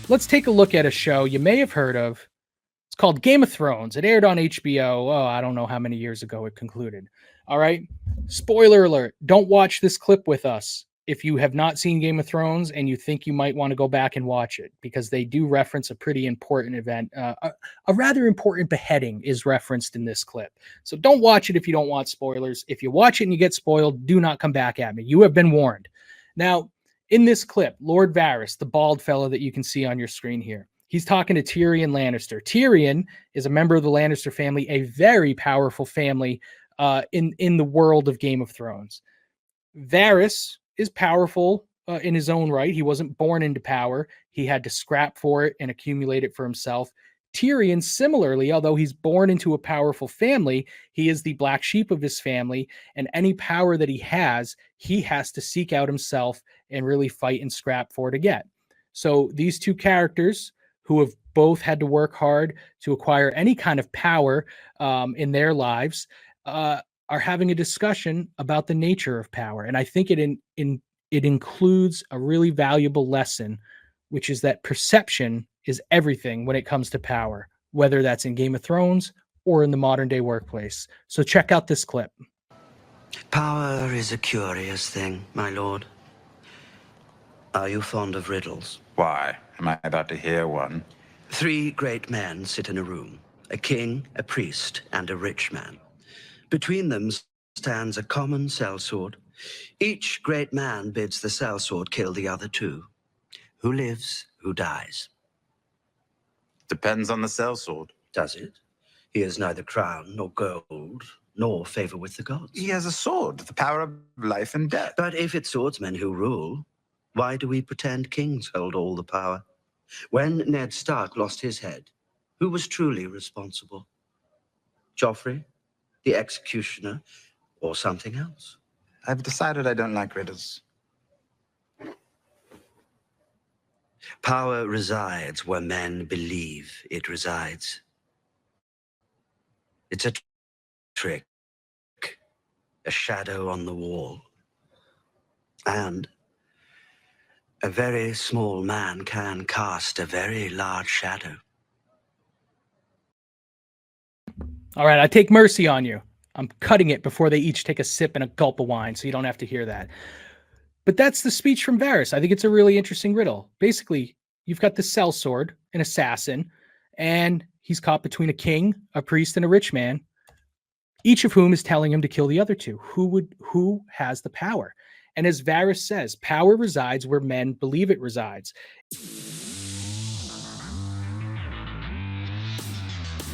let's take a look at a show you may have heard of. It's called Game of Thrones. It aired on HBO. Oh, I don't know how many years ago it concluded. All right. Spoiler alert. Don't watch this clip with us if you have not seen Game of Thrones and you think you might want to go back and watch it, because they do reference a pretty important event. A rather important beheading is referenced in this clip. So don't watch it if you don't want spoilers. If you watch it and you get spoiled, do not come back at me. You have been warned. Now, in this clip, Lord Varys, the bald fellow that you can see on your screen here, he's talking to Tyrion Lannister. Tyrion is a member of the Lannister family, a very powerful family in the world of Game of Thrones. Varys is powerful in his own right. He wasn't born into power. He had to scrap for it and accumulate it for himself. Tyrion, similarly, although he's born into a powerful family, he is the black sheep of his family, and any power that he has to seek out himself and really fight and scrap for to get. So these two characters, who have both had to work hard to acquire any kind of power in their lives, are having a discussion about the nature of power. And I think it includes a really valuable lesson, which is that perception is everything when it comes to power, whether that's in Game of Thrones or in the modern day workplace. So check out this clip. Power is a curious thing, my lord. Are you fond of riddles? Why? Am I about to hear one? 3 great men sit in a room, a king, a priest, and a rich man. Between them stands a common sellsword. Each great man bids the sellsword kill the other 2. Who lives, who dies? Depends on the sellsword. Does it? He has neither crown nor gold, nor favor with the gods. He has a sword, the power of life and death. But if it's swordsmen who rule, why do we pretend kings hold all the power? When Ned Stark lost his head, who was truly responsible? Joffrey, the executioner, or something else? I've decided I don't like riddles. Power resides where men believe it resides. It's a trick, a shadow on the wall. And a very small man can cast a very large shadow. All right, I take mercy on you. I'm cutting it before they each take a sip and a gulp of wine, so you don't have to hear that. But that's the speech from Varys. I think it's a really interesting riddle. Basically, you've got the sellsword, an assassin, and he's caught between a king, a priest, and a rich man, each of whom is telling him to kill the other 2. Who has the power? And as Varys says, power resides where men believe it resides.